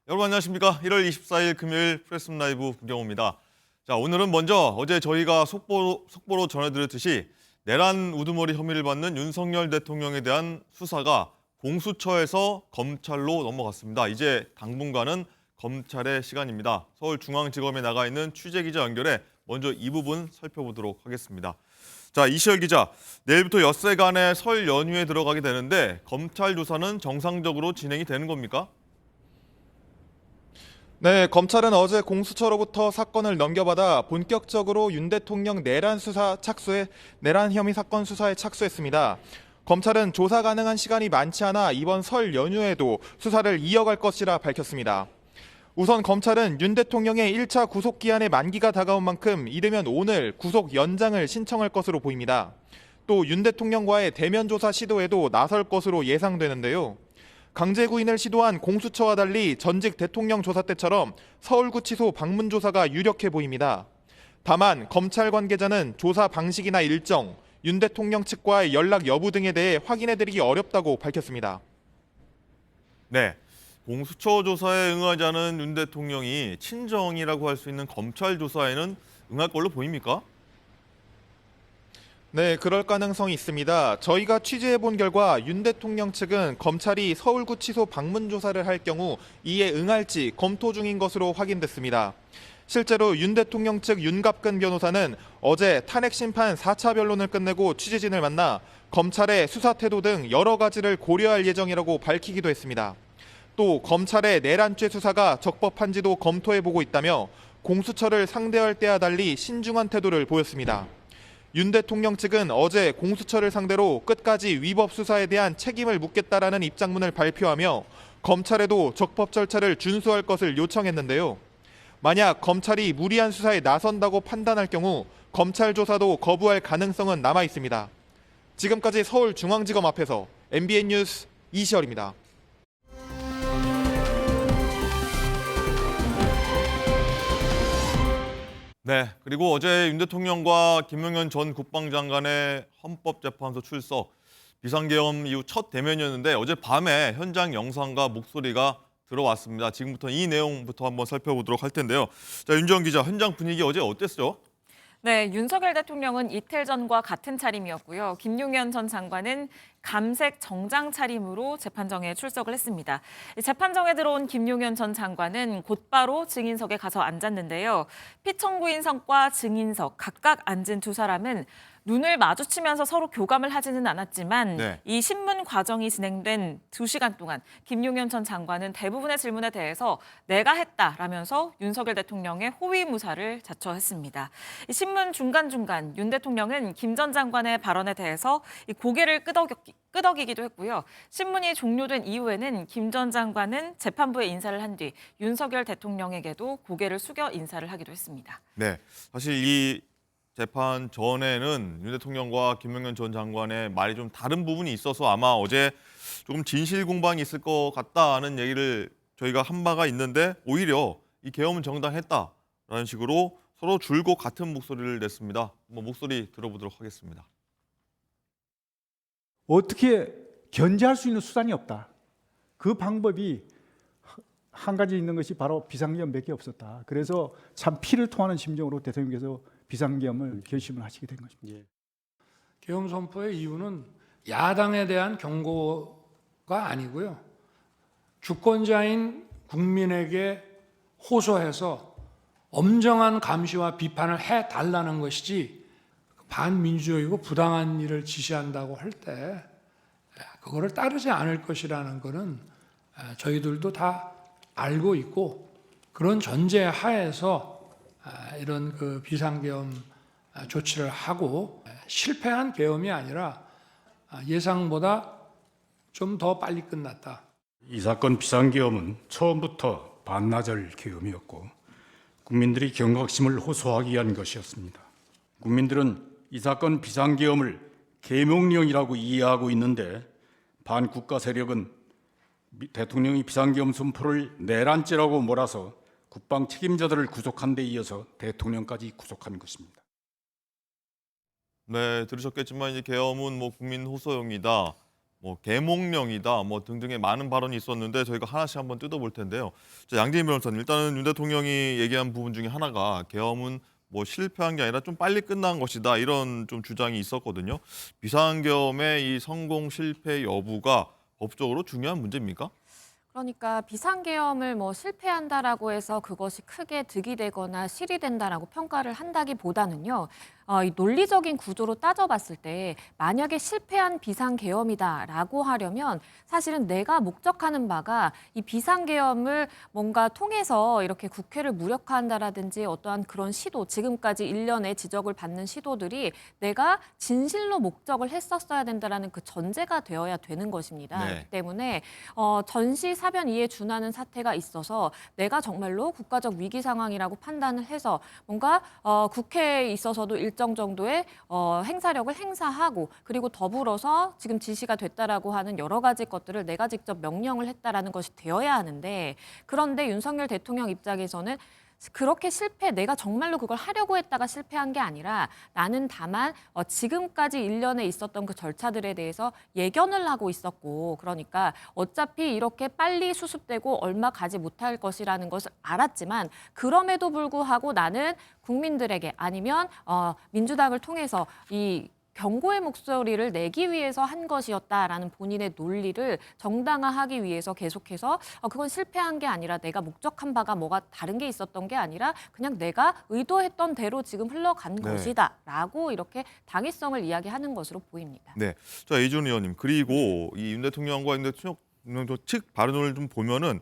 여러분 안녕하십니까? 1월 24일 금요일 프레스룸 라이브 구경호입니다. 자, 오늘은 먼저 어제 저희가 속보로 전해드렸듯이 내란 우두머리 혐의를 받는 윤석열 대통령에 대한 수사가 공수처에서 검찰로 넘어갔습니다. 이제 당분간은 검찰의 시간입니다. 서울중앙지검에 나가 있는 취재기자 연결해 먼저 이 부분 살펴보도록 하겠습니다. 자, 이시열 기자, 내일부터 엿새간의 설 연휴에 들어가게 되는데 검찰 조사는 정상적으로 진행이 되는 겁니까? 네, 검찰은 어제 공수처로부터 사건을 넘겨받아 본격적으로 윤 대통령 내란 혐의 사건 수사에 착수했습니다. 검찰은 조사 가능한 시간이 많지 않아 이번 설 연휴에도 수사를 이어갈 것이라 밝혔습니다. 우선 검찰은 윤 대통령의 1차 구속기한의 만기가 다가온 만큼 이르면 오늘 구속 연장을 신청할 것으로 보입니다. 또 윤 대통령과의 대면 조사 시도에도 나설 것으로 예상되는데요. 강제 구인을 시도한 공수처와 달리 전직 대통령 조사 때처럼 서울구치소 방문 조사가 유력해 보입니다. 다만 검찰 관계자는 조사 방식이나 일정, 윤 대통령 측과의 연락 여부 등에 대해 확인해드리기 어렵다고 밝혔습니다. 네, 공수처 조사에 응하지 않은 윤 대통령이 친정이라고 할 수 있는 검찰 조사에는 응할 걸로 보입니까? 네, 그럴 가능성이 있습니다. 저희가 취재해본 결과 윤 대통령 측은 검찰이 서울구치소 방문 조사를 할 경우 이에 응할지 검토 중인 것으로 확인됐습니다. 실제로 윤 대통령 측 윤갑근 변호사는 어제 탄핵심판 4차 변론을 끝내고 취재진을 만나 검찰의 수사 태도 등 여러 가지를 고려할 예정이라고 밝히기도 했습니다. 또 검찰의 내란죄 수사가 적법한지도 검토해보고 있다며 공수처를 상대할 때와 달리 신중한 태도를 보였습니다. 윤 대통령 측은 어제 공수처를 상대로 끝까지 위법 수사에 대한 책임을 묻겠다라는 입장문을 발표하며 검찰에도 적법 절차를 준수할 것을 요청했는데요. 만약 검찰이 무리한 수사에 나선다고 판단할 경우 검찰 조사도 거부할 가능성은 남아 있습니다. 지금까지 서울중앙지검 앞에서 MBN 뉴스 이시열입니다. 네, 그리고 어제 윤 대통령과 김용현 전 국방장관의 헌법재판소 출석, 비상계엄 이후 첫 대면이었는데 어젯밤에 현장 영상과 목소리가 들어왔습니다. 지금부터 이 내용부터 한번 살펴보도록 할 텐데요. 자, 윤지영 기자, 현장 분위기 어제 어땠어요? 네, 윤석열 대통령은 이틀 전과 같은 차림이었고요. 김용현 전 장관은 감색 정장 차림으로 재판정에 출석을 했습니다. 재판정에 들어온 김용현 전 장관은 곧바로 증인석에 가서 앉았는데요. 피청구인석과 증인석 각각 앉은 두 사람은 눈을 마주치면서 서로 교감을 하지는 않았지만 네. 이 신문 과정이 진행된 2시간 동안 김용현 전 장관은 대부분의 질문에 대해서 내가 했다라면서 윤석열 대통령의 호위무사를 자처했습니다. 이 신문 중간중간 윤 대통령은 김 전 장관의 발언에 대해서 이 고개를 끄덕이기도 했고요. 신문이 종료된 이후에는 김 전 장관은 재판부에 인사를 한 뒤 윤석열 대통령에게도 고개를 숙여 인사를 하기도 했습니다. 네, 사실 이 재판 전에는 윤 대통령과 김용현 전 장관의 말이 좀 다른 부분이 있어서 아마 어제 조금 진실 공방이 있을 것 같다는 얘기를 저희가 한 바가 있는데 오히려 이 계엄은 정당했다라는 식으로 서로 줄곧 같은 목소리를 냈습니다. 한번 목소리 들어보도록 하겠습니다. 어떻게 견제할 수 있는 수단이 없다. 그 방법이 한 가지 있는 것이 바로 비상계엄밖에 없었다. 그래서 참 피를 토하는 심정으로 대통령께서 비상계엄을 결심을 하시게 된 것입니다. 계엄 선포의 이유는 야당에 대한 경고가 아니고요. 주권자인 국민에게 호소해서 엄정한 감시와 비판을 해달라는 것이지 반민주적이고 부당한 일을 지시한다고 할 때 그거를 따르지 않을 것이라는 것은 저희들도 다 알고 있고 그런 전제 하에서 이런 그 비상계엄 조치를 하고 실패한 계엄이 아니라 예상보다 좀 더 빨리 끝났다. 이 사건 비상계엄은 처음부터 반나절 계엄이었고 국민들이 경각심을 호소하기 위한 것이었습니다. 국민들은 이 사건 비상계엄을 계명령이라고 이해하고 있는데 반국가 세력은 대통령이 비상계엄 선포를 내란죄라고 몰아서 국방 책임자들을 구속한 데 이어서 대통령까지 구속한 것입니다. 네, 들으셨겠지만 이제 계엄은 국민 호소용이다. 뭐 계몽령이다, 뭐 등등의 많은 발언이 있었는데 저희가 하나씩 한번 뜯어볼 텐데요. 자, 양재인 변호사님, 일단은 윤 대통령이 얘기한 부분 중에 하나가 계엄은 뭐 실패한 게 아니라 좀 빨리 끝난 것이다 이런 좀 주장이 있었거든요. 비상계엄의 이 성공 실패 여부가 법적으로 중요한 문제입니까? 그러니까 비상계엄을 뭐 실패한다라고 해서 그것이 크게 득이 되거나 실이 된다라고 평가를 한다기보다는요. 이 논리적인 구조로 따져봤을 때 만약에 실패한 비상계엄이다라고 하려면 사실은 내가 목적하는 바가 이 비상계엄을 뭔가 통해서 이렇게 국회를 무력화한다라든지 어떠한 그런 시도, 지금까지 일련의 지적을 받는 시도들이 내가 진실로 목적을 했었어야 된다라는 그 전제가 되어야 되는 것입니다. 네. 그렇기 때문에 전시 사변 이에 준하는 사태가 있어서 내가 정말로 국가적 위기 상황이라고 판단을 해서 뭔가 국회에 있어서도 일정 정도의 행사력을 행사하고 그리고 더불어서 지금 지시가 됐다라고 하는 여러 가지 것들을 내가 직접 명령을 했다라는 것이 되어야 하는데 그런데 윤석열 대통령 입장에서는 그렇게 내가 정말로 그걸 하려고 했다가 실패한 게 아니라 나는 다만 지금까지 일련에 있었던 그 절차들에 대해서 예견을 하고 있었고 그러니까 어차피 이렇게 빨리 수습되고 얼마 가지 못할 것이라는 것을 알았지만 그럼에도 불구하고 나는 국민들에게 아니면 민주당을 통해서 이 경고의 목소리를 내기 위해서 한 것이었다라는 본인의 논리를 정당화하기 위해서 계속해서 그건 실패한 게 아니라 내가 목적한 바가 뭐가 다른 게 있었던 게 아니라 그냥 내가 의도했던 대로 지금 흘러간 것이다라고 이렇게 당위성을 이야기하는 것으로 보입니다. 네. 자, 이준 의원님, 그리고 이 윤 대통령과 윤 대통령 측 발언을 좀 보면은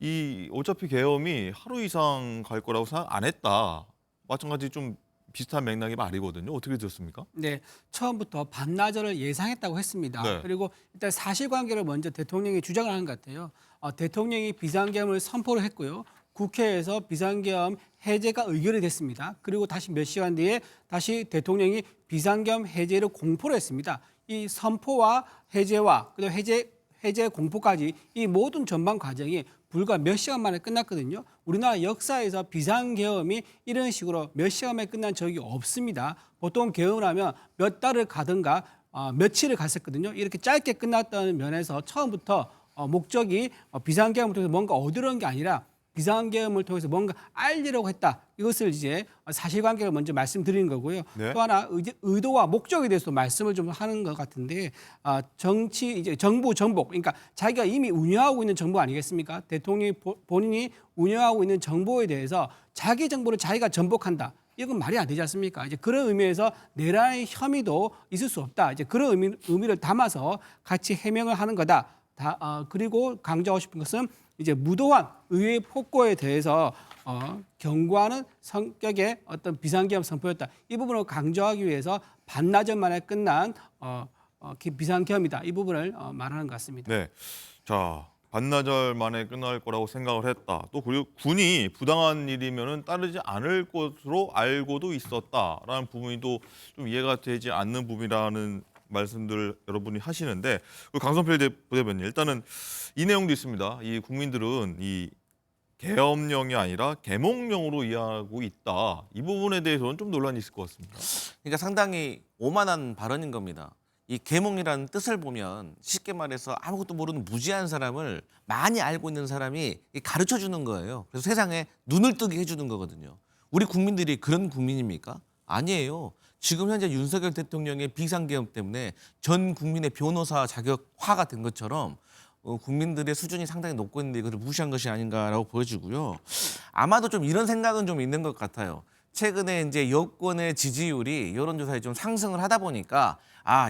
이 어차피 계엄이 하루 이상 갈 거라고 생각 안 했다. 마찬가지 좀 비슷한 맥락의 말이거든요. 어떻게 들었습니까? 네, 처음부터 반나절을 예상했다고 했습니다. 네. 그리고 일단 사실관계를 먼저 대통령이 주장을 하는 것 같아요. 대통령이 비상계엄을 선포를 했고요. 국회에서 비상계엄 해제가 의결이 됐습니다. 그리고 다시 몇 시간 뒤에 다시 대통령이 비상계엄 해제를 공포를 했습니다. 이 선포와 해제와 그리고 해제 공포까지 이 모든 전반 과정이 불과 몇 시간 만에 끝났거든요. 우리나라 역사에서 비상계엄이 이런 식으로 몇 시간 만에 끝난 적이 없습니다. 보통 계엄을 하면 몇 달을 가든가 며칠을 갔었거든요. 이렇게 짧게 끝났다는 면에서 처음부터 목적이 비상계엄을 통해서 뭔가 얻으려는 게 아니라 비상계엄을 통해서 뭔가 알리려고 했다. 이것을 이제 사실관계를 먼저 말씀드리는 거고요. 네. 또 하나 의도와 목적에 대해서 말씀을 좀 하는 것 같은데 정부 정복 그러니까 자기가 이미 운영하고 있는 정부 아니겠습니까? 대통령이 본인이 운영하고 있는 정보에 대해서 자기 정보를 자기가 전복한다. 이건 말이 안 되지 않습니까? 이제 그런 의미에서 내란의 혐의도 있을 수 없다. 이제 그런 의미를 담아서 같이 해명을 하는 거다. 그리고 강조하고 싶은 것은 이제 무도한 의회 폭거에 대해서 경고하는 성격의 어떤 비상계엄 선포였다. 이 부분을 강조하기 위해서 반나절 만에 끝난 비상계엄이다. 이 부분을 말하는 것 같습니다. 네. 자, 반나절 만에 끝날 거라고 생각을 했다. 또 그리고 군이 부당한 일이면은 따르지 않을 것으로 알고도 있었다라는 부분이 또 좀 이해가 되지 않는 부분이라는 말씀들 여러분이 하시는데 강성필 부대변인 일단은 이 내용도 있습니다. 이 국민들은 이 계엄령이 아니라 계몽령으로 이해하고 있다. 이 부분에 대해서는 좀 논란이 있을 것 같습니다. 그러니까 상당히 오만한 발언인 겁니다. 이 계몽이라는 뜻을 보면 쉽게 말해서 아무것도 모르는 무지한 사람을 많이 알고 있는 사람이 가르쳐 주는 거예요. 그래서 세상에 눈을 뜨게 해주는 거거든요. 우리 국민들이 그런 국민입니까? 아니에요. 지금 현재 윤석열 대통령의 비상계엄 때문에 전 국민의 변호사 자격화가 된 것처럼 국민들의 수준이 상당히 높고 있는데 이것을 무시한 것이 아닌가라고 보여지고요. 아마도 좀 이런 생각은 좀 있는 것 같아요. 최근에 이제 여권의 지지율이 여론조사에 좀 상승을 하다 보니까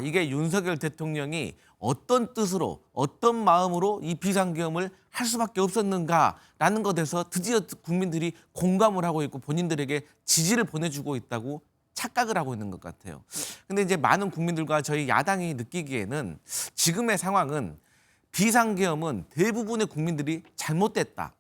이게 윤석열 대통령이 어떤 뜻으로 어떤 마음으로 이 비상계엄을 할 수밖에 없었는가라는 것에서 드디어 국민들이 공감을 하고 있고 본인들에게 지지를 보내주고 있다고 착각을 하고 있는 것 같아요. 근데 이제 많은 국민들과 저희 야당이 느끼기에는 지금의 상황은 비상계엄은 대부분의 국민들이 잘못됐다.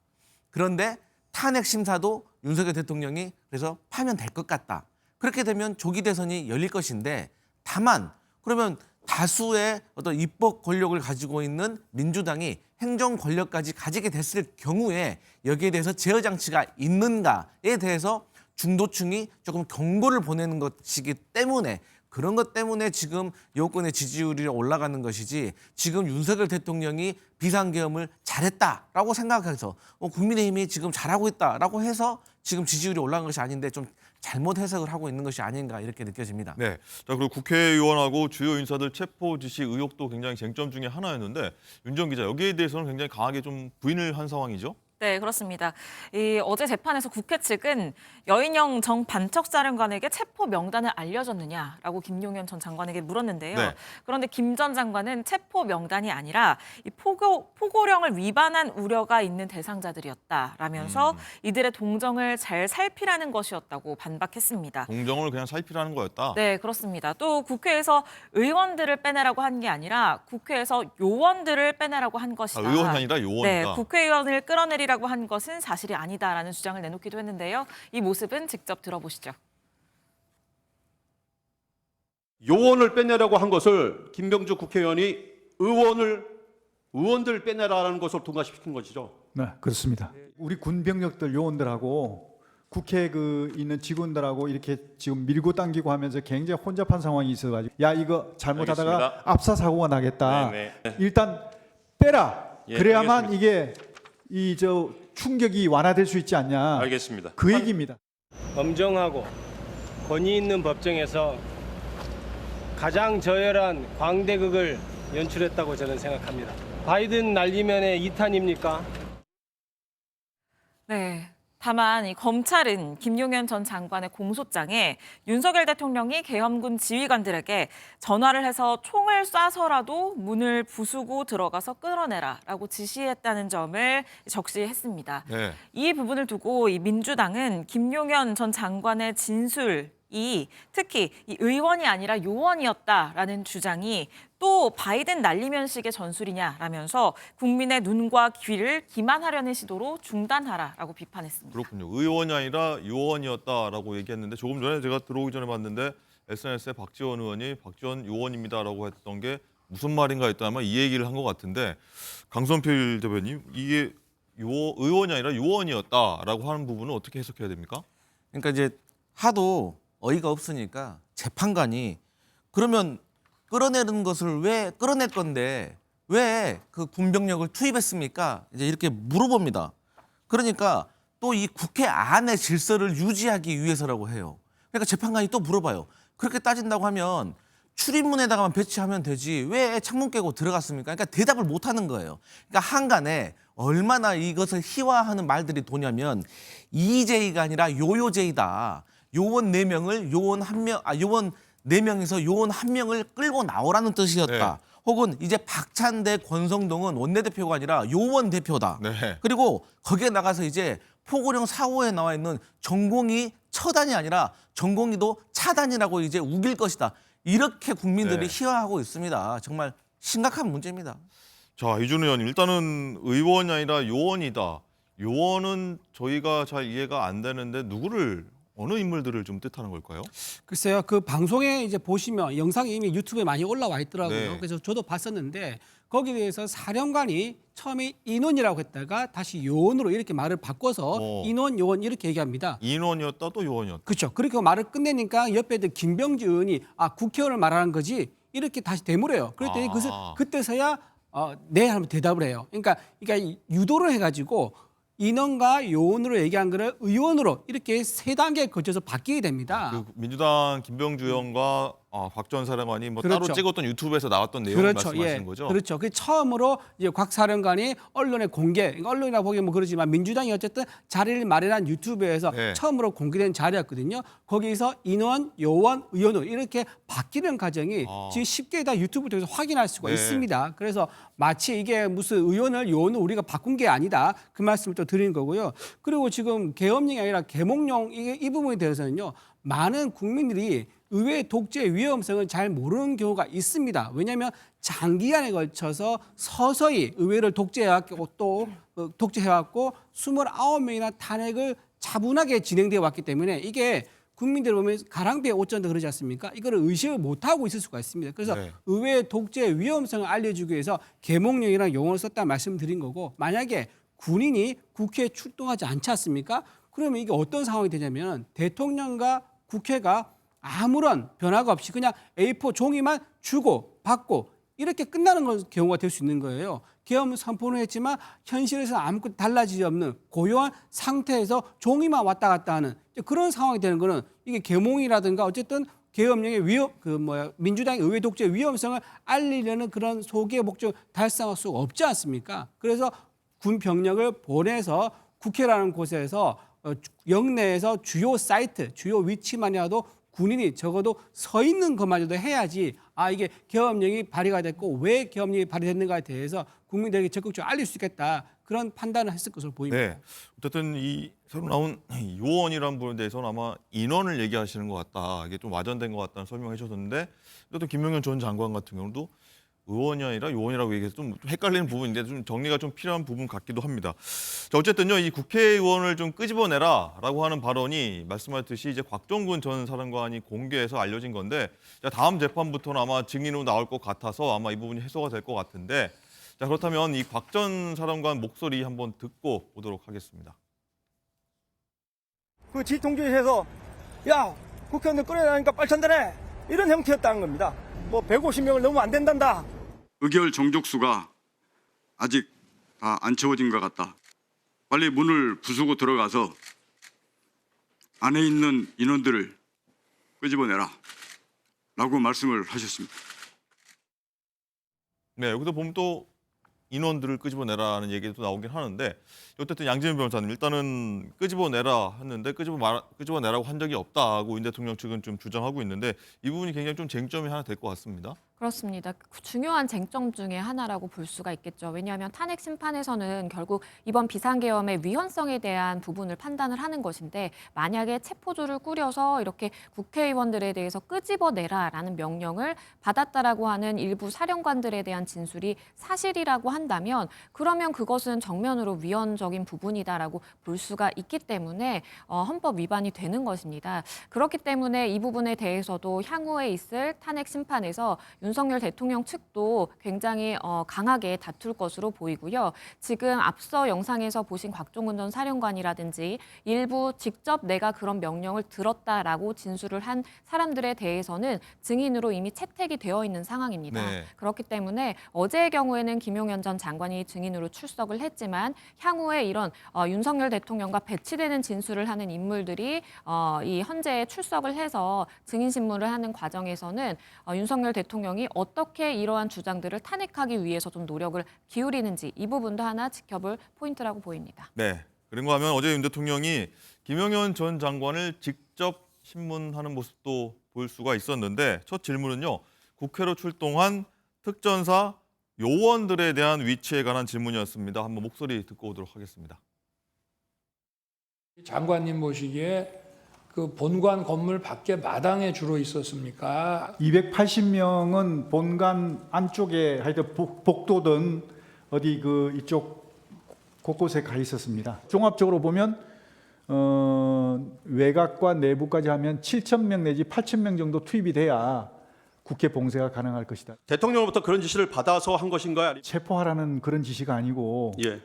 그런데 탄핵 심사도 윤석열 대통령이 그래서 파면 될 것 같다. 그렇게 되면 조기 대선이 열릴 것인데 다만 그러면 다수의 어떤 입법 권력을 가지고 있는 민주당이 행정 권력까지 가지게 됐을 경우에 여기에 대해서 제어 장치가 있는가에 대해서 중도층이 조금 경고를 보내는 것이기 때문에 그런 것 때문에 지금 여권의 지지율이 올라가는 것이지 지금 윤석열 대통령이 비상계엄을 잘했다라고 생각해서 국민의힘이 지금 잘하고 있다라고 해서 지금 지지율이 올라간 것이 아닌데 좀 잘못 해석을 하고 있는 것이 아닌가 이렇게 느껴집니다. 네. 자, 그리고 국회의원하고 주요 인사들 체포 지시 의혹도 굉장히 쟁점 중에 하나였는데 윤정 기자, 여기에 대해서는 굉장히 강하게 좀 부인을 한 상황이죠. 네, 그렇습니다. 어제 재판에서 국회 측은 여인영 정 반척사령관에게 체포 명단을 알려줬느냐라고 김용현 전 장관에게 물었는데요. 네. 그런데 김 전 장관은 체포 명단이 아니라 이 포고령을 위반한 우려가 있는 대상자들이었다라면서 이들의 동정을 잘 살피라는 것이었다고 반박했습니다. 동정을 그냥 살피라는 거였다. 네, 그렇습니다. 또 국회에서 의원들을 빼내라고 한 게 아니라 국회에서 요원들을 빼내라고 한 것이다. 의원이 아니라 요원이다. 네, 국회의원을 끌어내리라고 한 것은 사실이 아니다라는 주장을 내놓기도 했는데요. 이 모습은 직접 들어보시죠. 요원을 빼내라고 한 것을 김병주 국회의원이 의원들 빼내라는 것을 통과시킨 것이죠. 네, 그렇습니다. 우리 군병력들 요원들하고 국회에 있는 직원들하고 이렇게 지금 밀고 당기고 하면서 굉장히 혼잡한 상황이 있어가지고 야 이거 잘못하다가 알겠습니다. 압사 사고가 나겠다. 네. 일단 빼라. 예, 그래야만 알겠습니다. 이게 충격이 완화될 수 있지 않냐. 알겠습니다. 그 얘기입니다. 엄정하고 권위 있는 법정에서 가장 저열한 광대극을 연출했다고 저는 생각합니다. 바이든 날리면의 2탄입니까? 네. 다만 이 검찰은 김용현 전 장관의 공소장에 윤석열 대통령이 계엄군 지휘관들에게 전화를 해서 총을 쏴서라도 문을 부수고 들어가서 끌어내라라고 지시했다는 점을 적시했습니다. 네. 이 부분을 두고 이 민주당은 김용현 전 장관의 진술이 특히 이 의원이 아니라 요원이었다라는 주장이 또 바이든 날리면식의 전술이냐라면서 국민의 눈과 귀를 기만하려는 시도로 중단하라라고 비판했습니다. 그렇군요. 의원이 아니라 요원이었다라고 얘기했는데 조금 전에 제가 들어오기 전에 봤는데 SNS에 박지원 의원이 박지원 요원입니다라고 했던 게 무슨 말인가 했더니 이 얘기를 한 것 같은데 강선필 대변인 이게 의원이 아니라 요원이었다라고 하는 부분은 어떻게 해석해야 됩니까? 그러니까 이제 하도 어이가 없으니까 재판관이 그러면 끌어내는 것을 왜 끌어낼 건데 왜 그 군병력을 투입했습니까? 이제 이렇게 물어봅니다. 그러니까 또 이 국회 안의 질서를 유지하기 위해서라고 해요. 그러니까 재판관이 또 물어봐요. 그렇게 따진다고 하면 출입문에다가만 배치하면 되지 왜 창문 깨고 들어갔습니까? 그러니까 대답을 못 하는 거예요. 그러니까 한간에 얼마나 이것을 희화하는 말들이 도냐면 EJ가 아니라 요요제이다. 요원 4명을 요원 4명에서 요원 1명을 끌고 나오라는 뜻이었다. 네. 혹은 이제 박찬대, 권성동은 원내대표가 아니라 요원 대표다. 네. 그리고 거기에 나가서 이제 포고령 4호에 나와 있는 전공이 처단이 아니라 전공이도 차단이라고 이제 우길 것이다. 이렇게 국민들이 네. 희화하고 있습니다. 정말 심각한 문제입니다. 자, 이준 의원님, 일단은 의원이 아니라 요원이다. 요원은 저희가 잘 이해가 안 되는데 어느 인물들을 좀 뜻하는 걸까요? 글쎄요, 그 방송에 이제 보시면 영상이 이미 유튜브에 많이 올라와 있더라고요. 네. 그래서 저도 봤었는데 거기에 대해서 사령관이 처음에 인원이라고 했다가 다시 요원으로 이렇게 말을 바꿔서 인원, 요원 이렇게 얘기합니다. 인원이었다 또 요원이었다. 그렇죠. 그렇게 말을 끝내니까 옆에 있던 김병주 의원이 국회의원을 말하는 거지 이렇게 다시 되물어요. 그랬더니 그때서야 네 하면 대답을 해요. 그러니까 유도를 해가지고 인원과 요원으로 얘기한 거를 의원으로 이렇게 3단계에 거쳐서 바뀌게 됩니다. 그 민주당 김병주 의원과 박 전 사령관이 따로 그렇죠. 찍었던 유튜브에서 나왔던 내용을 말씀하시는 거죠? 그렇죠. 그 처음으로 이제 곽 사령관이 언론에 그러니까 언론이라고 보기엔 그러지만 민주당이 어쨌든 자리를 마련한 유튜브에서 네. 처음으로 공개된 자리였거든요. 거기서 인원, 요원, 의원으로 이렇게 바뀌는 과정이 지금 쉽게 다 유튜브 통해서 확인할 수가 네. 있습니다. 그래서 마치 이게 무슨 의원을 요원을 우리가 바꾼 게 아니다. 그 말씀을 또 드리는 거고요. 그리고 지금 계엄령이 아니라 계몽령 이 부분에 대해서는요. 많은 국민들이 의회 독재의 위험성을 잘 모르는 경우가 있습니다. 왜냐하면 장기간에 걸쳐서 서서히 의회를 독재해왔고 또 독재해왔고 29명이나 탄핵을 차분하게 진행되어 왔기 때문에 이게 국민들 보면 가랑비에 옷 전다 그러지 않습니까? 이거를 의식을 못하고 있을 수가 있습니다. 그래서 네. 의회 독재의 위험성을 알려주기 위해서 계몽령이라는 용어를 썼다 말씀드린 거고 만약에 군인이 국회에 출동하지 않지 않습니까? 그러면 이게 어떤 상황이 되냐면 대통령과 국회가 아무런 변화가 없이 그냥 A4 종이만 주고 받고 이렇게 끝나는 경우가 될 수 있는 거예요. 계엄 선포는 했지만 현실에서 아무것도 달라지지 없는 고요한 상태에서 종이만 왔다 갔다 하는 그런 상황이 되는 거는 이게 계몽이라든가 어쨌든 계엄령의 민주당의 의회 독재의 위험성을 알리려는 그런 소기의 목적을 달성할 수가 없지 않습니까? 그래서 군 병력을 보내서 국회라는 곳에서 영내에서 주요 사이트, 주요 위치만이라도 군인이 적어도 서 있는 것마저도 해야지 이게 계엄령이 발의가 됐고 왜 계엄령이 발의됐는가에 대해서 국민들에게 적극적으로 알릴 수 있겠다. 그런 판단을 했을 것으로 보입니다. 네. 어쨌든 이 새로 나온 요원이라는 부분에 대해서는 아마 인원을 얘기하시는 것 같다. 이게 좀 와전된 것 같다는 설명을 해주셨는데 또 김용현 전 장관 같은 경우도 의원이 아니라 요원이라고 얘기해서 좀 헷갈리는 부분인데 좀 정리가 좀 필요한 부분 같기도 합니다. 자, 어쨌든요, 이 국회의원을 좀 끄집어내라라고 하는 발언이 말씀하셨듯이 이제 곽종근 전 사령관이 공개해서 알려진 건데 자, 다음 재판부터는 아마 증인으로 나올 것 같아서 아마 이 부분이 해소가 될 것 같은데 자, 그렇다면 이 곽 전 사령관 목소리 한번 듣고 오도록 하겠습니다. 그 지통주에서 야 국회의원들 끌어내니까 빨천되네 이런 형태였다는 겁니다. 뭐 150명을 넘으면 안 된단다. 의결 정족수가 아직 다 안 채워진 것 같다. 빨리 문을 부수고 들어가서 안에 있는 인원들을 끄집어내라 라고 말씀을 하셨습니다. 네, 여기도 보면 또 인원들을 끄집어내라는 얘기도 나오긴 하는데 어쨌든 양지은 변호사님 일단은 끄집어내라 했는데 끄집어내라고 한 적이 없다고 윤 대통령 측은 좀 주장하고 있는데 이 부분이 굉장히 좀 쟁점이 하나 될 것 같습니다. 그렇습니다. 중요한 쟁점 중에 하나라고 볼 수가 있겠죠. 왜냐하면 탄핵 심판에서는 결국 이번 비상계엄의 위헌성에 대한 부분을 판단을 하는 것인데 만약에 체포조를 꾸려서 이렇게 국회의원들에 대해서 끄집어내라라는 명령을 받았다라고 하는 일부 사령관들에 대한 진술이 사실이라고 한다면 그러면 그것은 정면으로 위헌적인 부분이다라고 볼 수가 있기 때문에 헌법 위반이 되는 것입니다. 그렇기 때문에 이 부분에 대해서도 향후에 있을 탄핵 심판에서 윤석열 대통령 측도 굉장히 강하게 다툴 것으로 보이고요. 지금 앞서 영상에서 보신 곽종근 전 사령관이라든지 일부 직접 내가 그런 명령을 들었다라고 진술을 한 사람들에 대해서는 증인으로 이미 채택이 되어 있는 상황입니다. 네. 그렇기 때문에 어제의 경우에는 김용현 전 장관이 증인으로 출석을 했지만 향후에 이런 윤석열 대통령과 배치되는 진술을 하는 인물들이 이 헌재에 출석을 해서 증인 신문을 하는 과정에서는 윤석열 대통령이 어떻게 이러한 주장들을 탄핵하기 위해서 좀 노력을 기울이는지 이 부분도 하나 지켜볼 포인트라고 보입니다. 네. 그런가 하면 어제 윤 대통령이 김용현 전 장관을 직접 신문하는 모습도 볼 수가 있었는데 첫 질문은요. 국회로 출동한 특전사 요원들에 대한 위치에 관한 질문이었습니다. 한번 목소리 듣고 오도록 하겠습니다. 장관님 보시기에 그 본관 건물 밖에 마당에 주로 있었습니까? 280명은 본관 안쪽에 하여튼 복도든 어디 이쪽 곳곳에 가 있었습니다. 종합적으로 보면 외곽과 내부까지 하면 7,000명 내지 8,000명 정도 투입이 돼야 국회 봉쇄가 가능할 것이다. 대통령으로부터 그런 지시를 받아서 한 것인가요? 아니면... 체포하라는 그런 지시가 아니고 예.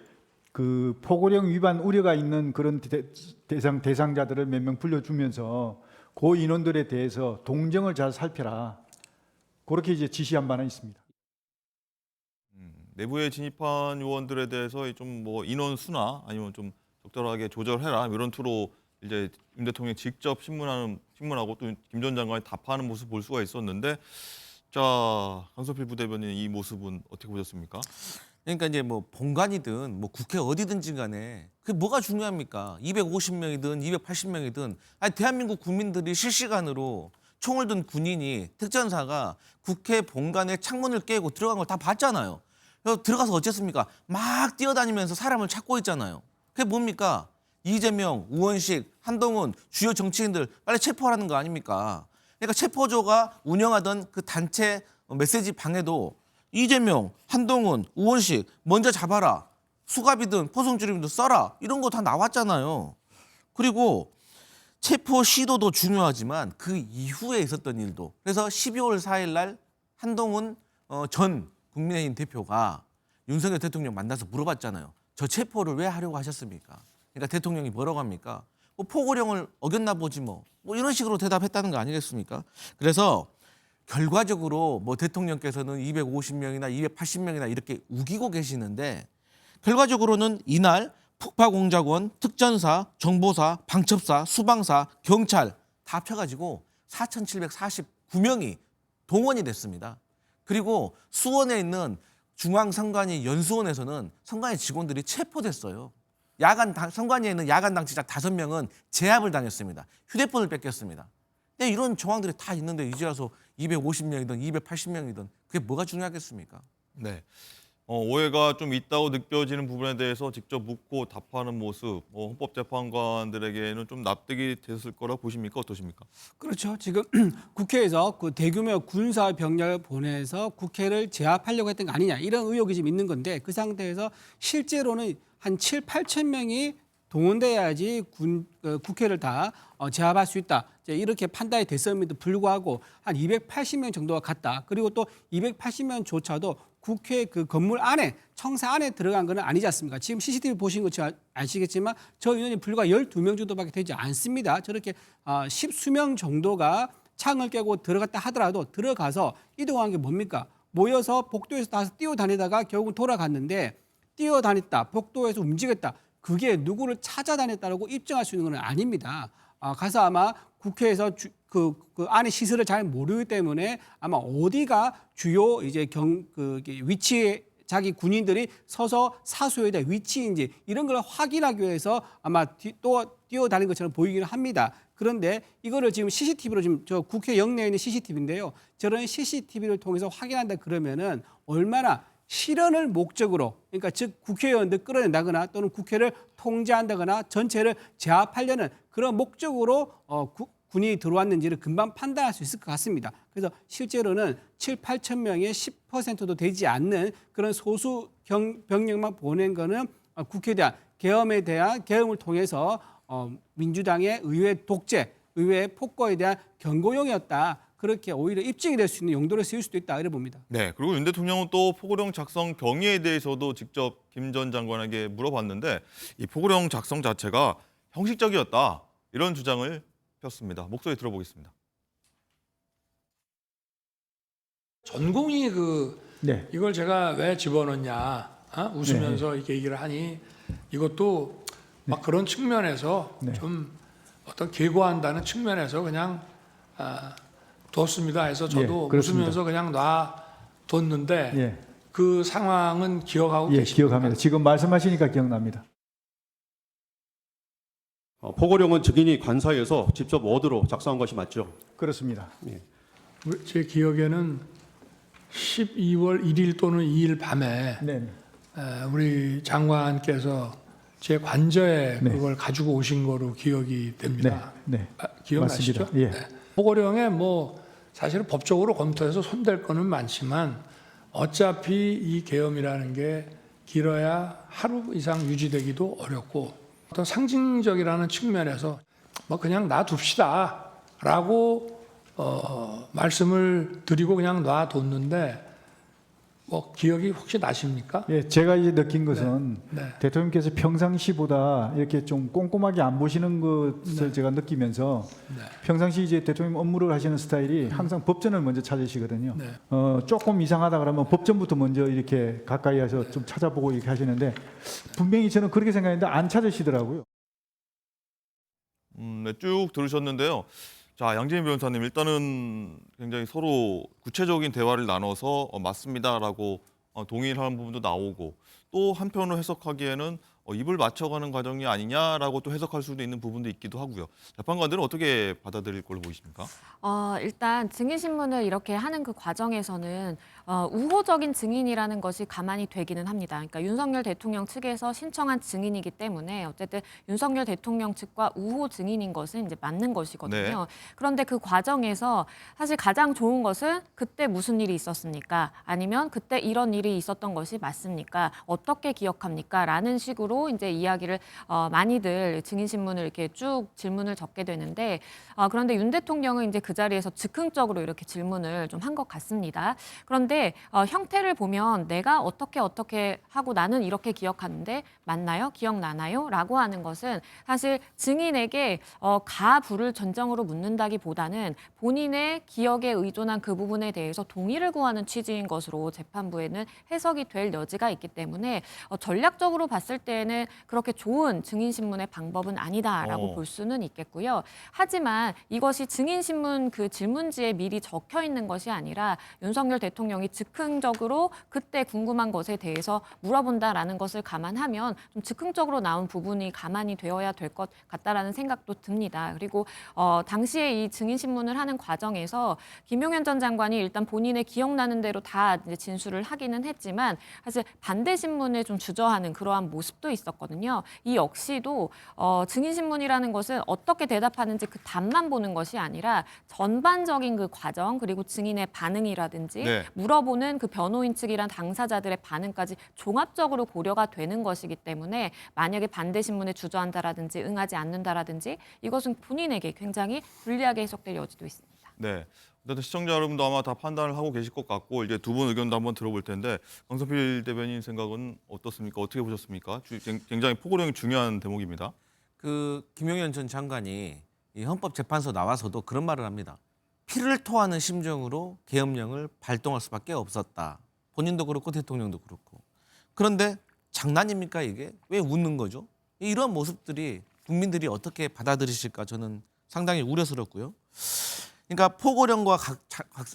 그 포고령 위반 우려가 있는 그런 대상자들을 몇 명 불러주면서 그 인원들에 대해서 동정을 잘 살펴라. 그렇게 이제 지시한 바는 있습니다. 내부에 진입한 요원들에 대해서 좀 뭐 인원 수나 아니면 좀 적절하게 조절해라 이런 투로 이제 윤 대통령이 직접 신문하고 또 김 전 장관이 답하는 모습 볼 수가 있었는데 자 강서필 부대변인 이 모습은 어떻게 보셨습니까? 그러니까 이제 뭐 본관이든 뭐 국회 어디든지 간에 그게 뭐가 중요합니까? 250명이든 280명이든 아니 대한민국 국민들이 실시간으로 총을 든 군인이 특전사가 국회 본관의 창문을 깨고 들어간 걸 다 봤잖아요. 그래서 들어가서 어쨌습니까? 막 뛰어다니면서 사람을 찾고 있잖아요. 그게 뭡니까? 이재명, 우원식, 한동훈 주요 정치인들 빨리 체포하라는 거 아닙니까? 그러니까 체포조가 운영하던 그 단체 메시지 방에도 이재명, 한동훈, 우원식 먼저 잡아라. 수갑이든 포송줄이든 써라. 이런 거 다 나왔잖아요. 그리고 체포 시도도 중요하지만 그 이후에 있었던 일도. 그래서 12월 4일 날 한동훈 전 국민의힘 대표가 윤석열 대통령 만나서 물어봤잖아요. 저 체포를 왜 하려고 하셨습니까? 그러니까 대통령이 뭐라고 합니까? 뭐 포고령을 어겼나 보지 뭐 이런 식으로 대답했다는 거 아니겠습니까? 그래서 결과적으로 뭐 대통령께서는 250명이나 280명이나 이렇게 우기고 계시는데 결과적으로는 이날 북파공작원, 특전사, 정보사, 방첩사, 수방사, 경찰 다 합쳐가지고 4,749명이 동원이 됐습니다. 그리고 수원에 있는 중앙선관위 연수원에서는 선관위 직원들이 체포됐어요. 선관위에 있는 야간 당직자 5명은 제압을 당했습니다. 휴대폰을 뺏겼습니다. 근데 이런 정황들이 다 있는데 이제 와서 250명이든 280명이든 그게 뭐가 중요하겠습니까? 네. 오해가 좀 있다고 느껴지는 부분에 대해서 직접 묻고 답하는 모습, 헌법재판관들에게는 좀 납득이 됐을 거라 보십니까? 어떠십니까? 그렇죠. 지금 국회에서 그 대규모 군사 병력을 보내서 국회를 제압하려고 했던 거 아니냐 이런 의혹이 지금 있는 건데 그 상태에서 실제로는 한 7, 8천 명이 동원돼야지 국회를 다 제압할 수 있다. 이렇게 판단이 됐음에도 불구하고 한 280명 정도가 갔다. 그리고 또 280명조차도 국회 그 건물 안에 청사 안에 들어간 건 아니지 않습니까? 지금 CCTV 보신 거 아시겠지만 저 인원이 불과 12명 정도밖에 되지 않습니다. 저렇게 10수명 정도가 창을 깨고 들어갔다 하더라도 들어가서 이동한 게 뭡니까? 모여서 복도에서 다 뛰어다니다가 결국 돌아갔는데 뛰어다녔다, 복도에서 움직였다. 그게 누구를 찾아다녔다고 입증할 수 있는 건 아닙니다. 가서 아마 국회에서 그 안에 시설을 잘 모르기 때문에 아마 어디가 주요 이제 위치에 자기 군인들이 서서 사수해야 될 위치인지 이런 걸 확인하기 위해서 아마 또 뛰어다닌 것처럼 보이기는 합니다. 그런데 이거를 지금 CCTV로 지금 저 국회 영내에 있는 CCTV인데요. 저런 CCTV를 통해서 확인한다 그러면은 얼마나 실현을 목적으로 그러니까 즉 국회의원들 끌어낸다거나 또는 국회를 통제한다거나 전체를 제압하려는 그런 목적으로 군이 들어왔는지를 금방 판단할 수 있을 것 같습니다. 그래서 실제로는 7, 8천 명의 10%도 되지 않는 그런 소수 병력만 보낸 거는 국회에 대한 계엄을 통해서 민주당의 의회 독재, 의회 폭거에 대한 경고용이었다. 그렇게 오히려 입증이 될 수 있는 용도로 쓰일 수도 있다 이래 봅니다. 네, 그리고 윤 대통령은 또 포고령 작성 경위에 대해서도 직접 김 전 장관에게 물어봤는데 이 포고령 작성 자체가 형식적이었다 이런 주장을 폈습니다. 목소리 들어보겠습니다. 전공이 네. 이걸 제가 왜 집어넣냐 웃으면서 이렇게 얘기를 하니 이것도 막 그런 측면에서 좀 어떤 계고한다는 측면에서 그냥 뒀습니다 해서 저도 웃으면서 그냥 놔뒀는데 그 상황은 기억하고 계십니까? 기억합니다. 지금 말씀하시니까 기억납니다. 포고령은 증인이 관사에서 직접 워드로 작성한 것이 맞죠? 그렇습니다. 제 기억에는 12월 1일 또는 2일 밤에 우리 장관께서 제 관저에 그걸 가지고 오신 거로 기억이 됩니다. 기억나시죠? 포고령에 뭐 사실은 법적으로 검토해서 손댈 거는 많지만 어차피 이 계엄이라는 게 길어야 하루 이상 유지되기도 어렵고 어떤 상징적이라는 측면에서 뭐 그냥 놔둡시다라고 말씀을 드리고 그냥 놔뒀는데 뭐 기억이 혹시 나십니까? 예, 제가 이제 느낀 것은 대통령께서 평상시보다 이렇게 좀 꼼꼼하게 안 보시는 것을 제가 느끼면서 평상시 이제 대통령 업무를 하시는 스타일이 항상 법전을 먼저 찾으시거든요. 조금 이상하다 그러면 법전부터 먼저 이렇게 가까이 해서 좀 찾아보고 이렇게 하시는데 분명히 저는 그렇게 생각했는데 안 찾으시더라고요. 네, 쭉 들으셨는데요. 자, 양재민 변호사님 일단은 굉장히 서로 구체적인 대화를 나눠서 맞습니다라고 동의를 하는 부분도 나오고 또 한편으로 해석하기에는 입을 맞춰가는 과정이 아니냐라고 또 해석할 수도 있는 부분도 있기도 하고요. 재판관들은 어떻게 받아들일 걸로 보이십니까? 일단 증인신문을 이렇게 하는 그 과정에서는 우호적인 증인이라는 것이 가만히 되기는 합니다. 그러니까 윤석열 대통령 측에서 신청한 증인이기 때문에 어쨌든 윤석열 대통령 측과 우호 증인인 것은 이제 맞는 것이거든요. 그런데 그 과정에서 사실 가장 좋은 것은 그때 무슨 일이 있었습니까? 아니면 그때 이런 일이 있었던 것이 맞습니까? 어떻게 기억합니까? 라는 식으로 가지고 이제 이야기를 많이들 증인신문을 이렇게 쭉 질문을 적게 되는데 그런데 윤 대통령은 이제 그 자리에서 즉흥적으로 이렇게 질문을 좀 한 것 같습니다. 그런데 형태를 보면 내가 어떻게 하고 나는 이렇게 기억하는데 맞나요? 기억나나요? 라고 하는 것은 사실 증인에게 가불을 전정으로 묻는다기보다는 본인의 기억에 의존한 그 부분에 대해서 동의를 구하는 취지인 것으로 재판부에는 해석이 될 여지가 있기 때문에 전략적으로 봤을 때는 그렇게 좋은 증인신문의 방법은 아니다라고 볼 수는 있겠고요. 하지만 이것이 증인신문 그 질문지에 미리 적혀 있는 것이 아니라 윤석열 대통령이 즉흥적으로 그때 궁금한 것에 대해서 물어본다라는 것을 감안하면 좀 즉흥적으로 나온 부분이 가만히 되어야 될 것 같다라는 생각도 듭니다. 그리고 당시에 이 증인신문을 하는 과정에서 김용현 전 장관이 일단 본인의 기억나는 대로 다 이제 진술을 하기는 했지만 사실 반대 신문을 좀 주저하는 그러한 모습도 있었거든요. 이 역시도 증인신문이라는 것은 어떻게 대답하는지 그 답만 보는 것이 아니라 전반적인 그 과정 그리고 증인의 반응이라든지 네. 물어보는 그 변호인 측이란 당사자들의 반응까지 종합적으로 고려가 되는 것이기 때문에 만약에 반대 신문에 주저한다라든지 응하지 않는다라든지 이것은 본인에게 굉장히 불리하게 해석될 여지도 있습니다. 네. 일단 시청자 여러분도 아마 다 판단을 하고 계실 것 같고 이제 두 분 의견도 한번 들어볼 텐데 강성필 대변인 생각은 어떻습니까? 어떻게 보셨습니까? 굉장히 포고령이 중요한 대목입니다. 그 김용현 전 장관이 이 헌법재판소 나와서도 그런 말을 합니다. 피를 토하는 심정으로 계엄령을 발동할 수밖에 없었다. 본인도 그렇고 대통령도 그렇고. 그런데 장난입니까 이게? 왜 웃는 거죠? 이런 모습들이 국민들이 어떻게 받아들이실까 저는 상당히 우려스럽고요. 그러니까 포고령과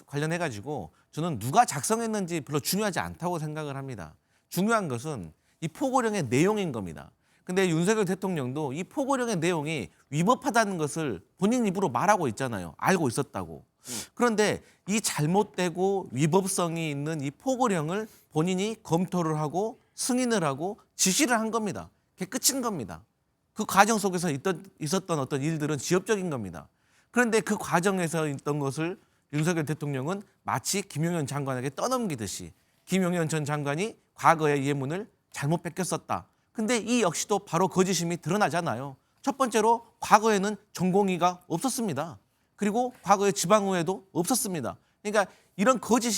관련해 가지고 저는 누가 작성했는지 별로 중요하지 않다고 생각을 합니다. 중요한 것은 이 포고령의 내용인 겁니다. 근데 윤석열 대통령도 이 포고령의 내용이 위법하다는 것을 본인 입으로 말하고 있잖아요. 알고 있었다고. 그런데 이 잘못되고 위법성이 있는 이 포고령을 본인이 검토를 하고 승인을 하고 지시를 한 겁니다. 그게 끝인 겁니다. 그 과정 속에서 있었던 어떤 일들은 지엽적인 겁니다. 그런데 그 과정에서 있던 것을 윤석열 대통령은 마치 김용현 장관에게 떠넘기듯이 김용현 전 장관이 과거의 예문을 잘못 뺏겼었다. 근데 이 역시도 바로 거짓임이 드러나잖아요. 첫 번째로 과거에는 전공의가 없었습니다. 그리고 과거에 지방의회도 없었습니다. 그러니까 이런 거짓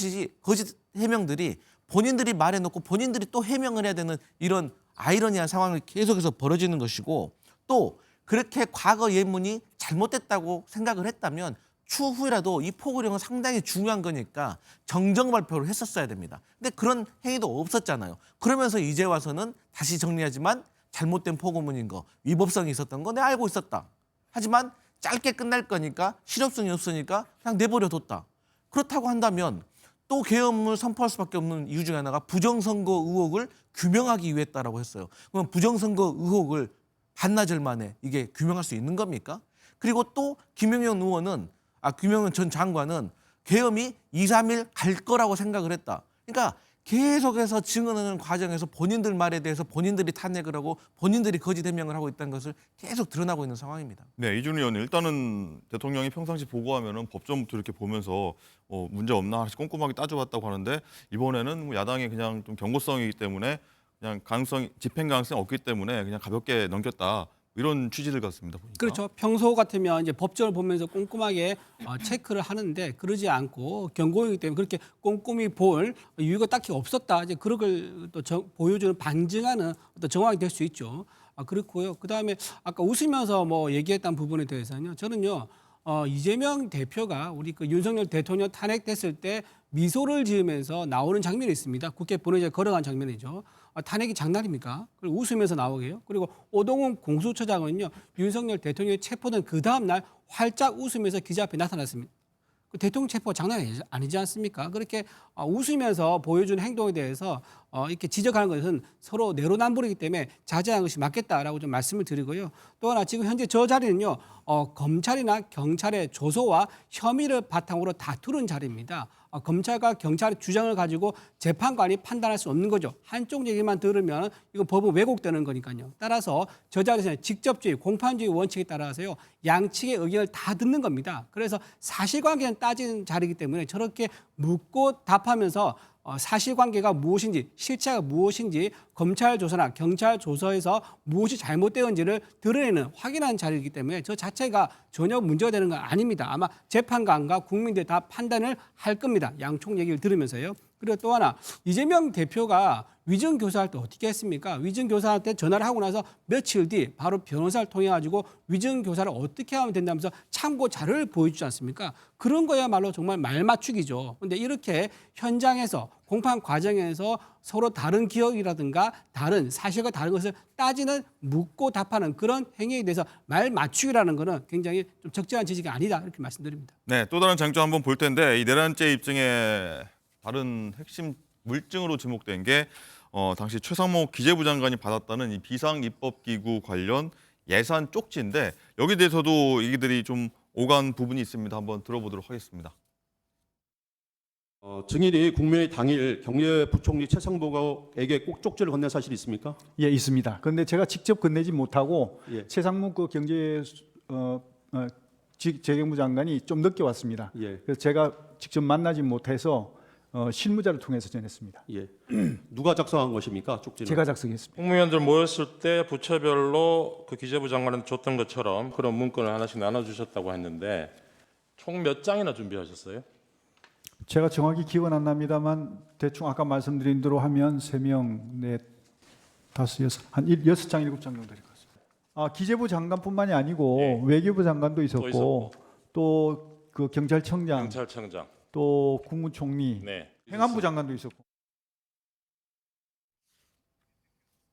해명들이 본인들이 말해놓고 본인들이 또 해명을 해야 되는 이런 아이러니한 상황이 계속해서 벌어지는 것이고 또 그렇게 과거 예문이 잘못됐다고 생각을 했다면 추후라도 이 포고령은 상당히 중요한 거니까 정정 발표를 했었어야 됩니다. 근데 그런 행위도 없었잖아요. 그러면서 이제 와서는 다시 정리하지만 잘못된 포고문인 거, 위법성이 있었던 거 내가 알고 있었다. 하지만 짧게 끝날 거니까 실효성이 없으니까 그냥 내버려뒀다. 그렇다고 한다면 또 계엄을 선포할 수밖에 없는 이유 중에 하나가 부정선거 의혹을 규명하기 위했다라고 했어요. 그럼 부정선거 의혹을 반나절 만에 이게 규명할 수 있는 겁니까? 그리고 또 김용현 전 장관은 계엄이 2, 3일 갈 거라고 생각을 했다. 그러니까 계속해서 증언하는 과정에서 본인들 말에 대해서 본인들이 탄핵을 하고 본인들이 거짓 해명을 하고 있다는 것을 계속 드러나고 있는 상황입니다. 네, 이준우 의원님 일단은 대통령이 평상시 보고하면은 법정부터 이렇게 보면서 문제 없나 하나씩 꼼꼼하게 따져봤다고 하는데 이번에는 뭐 야당이 그냥 좀 경고성이기 때문에 그냥 집행 가능성이 없기 때문에 그냥 가볍게 넘겼다. 이런 취지들 같습니다. 보니까. 그렇죠. 평소 같으면 이제 법정을 보면서 꼼꼼하게 체크를 하는데 그러지 않고 경고이기 때문에 그렇게 꼼꼼히 볼 이유가 딱히 없었다. 이제 그런 걸 또 보여주는 반증하는 어떤 정황이 될 수 있죠. 그렇고요. 그다음에 아까 웃으면서 뭐 얘기했던 부분에 대해서는요. 저는요. 이재명 대표가 우리 그 윤석열 대통령 탄핵됐을 때 미소를 지으면서 나오는 장면이 있습니다. 국회 본회의에 걸어간 장면이죠. 탄핵이 장난입니까? 그리고 웃으면서 나오게요. 그리고 오동훈 공수처장은요. 윤석열 대통령이 체포된 그 다음 날 활짝 웃으면서 기자 앞에 나타났습니다. 그 대통령 체포가 장난이 아니지 않습니까? 그렇게 웃으면서 보여주는 행동에 대해서 이렇게 지적하는 것은 서로 내로남불이기 때문에 자제하는 것이 맞겠다라고 좀 말씀을 드리고요. 또 하나 지금 현재 저 자리는요. 검찰이나 경찰의 조소와 혐의를 바탕으로 다투는 자리입니다. 검찰과 경찰의 주장을 가지고 재판관이 판단할 수 없는 거죠. 한쪽 얘기만 들으면 이거 법은 왜곡되는 거니까요. 따라서 저 자리에서는 직접주의, 공판주의 원칙에 따라서요. 양측의 의견을 다 듣는 겁니다. 그래서 사실관계는 따지는 자리이기 때문에 저렇게 묻고 답하면서 사실관계가 무엇인지, 실체가 무엇인지 검찰 조사나 경찰 조사에서 무엇이 잘못되었는지를 드러내는 확인하는 자리이기 때문에 저 자체가 전혀 문제가 되는 건 아닙니다. 아마 재판관과 국민들 다 판단을 할 겁니다. 양쪽 얘기를 들으면서요. 그리고 또 하나, 이재명 대표가 위증교사할 때 어떻게 했습니까? 위증교사할 때 전화를 하고 나서 며칠 뒤 바로 변호사를 통해 가지고 위증교사를 어떻게 하면 된다면서 참고 자료를 보여주지 않습니까? 그런 거야말로 정말 말맞추기죠. 그런데 이렇게 현장에서 공판 과정에서 서로 다른 기억이라든가 다른 사실과 다른 것을 따지는 묻고 답하는 그런 행위에 대해서 말맞추기라는 거는 굉장히 좀 적절한 지식이 아니다 이렇게 말씀드립니다. 네, 또 다른 쟁점 한번 볼 텐데 이 내란죄 입증의 다른 핵심 물증으로 지목된 게 당시 최상목 기재부 장관이 받았다는 이 비상입법기구 관련 예산 쪽지인데 여기에 대해서도 이들이 좀 오간 부분이 있습니다. 한번 들어보도록 하겠습니다. 증인이 국민의 당일 경제부총리 최상목에게 꼭 쪽지를 건넨 사실이 있습니까? 예, 있습니다. 그런데 제가 직접 건네지 못하고 예. 최상목 그 재경부 장관이 좀 늦게 왔습니다. 예. 그래서 제가 직접 만나지 못해서 실무자를 통해서 전했습니다. 예. 누가 작성한 것입니까? 쪽지는? 제가 작성했습니다. 국무위원들 모였을 때 부처별로 그 기재부 장관한테 줬던 것처럼 그런 문건을 하나씩 나눠주셨다고 했는데 총 몇 장이나 준비하셨어요? 제가 정확히 기억은 안 납니다만 대충 아까 말씀드린 대로 하면 3명, 4, 5, 6, 한 6장, 7장 정도 될 것 같습니다. 기재부 장관뿐만이 아니고 외교부 장관도 있었고 또 그 경찰청장, 또 국무총리, 행안부 장관도 있었고.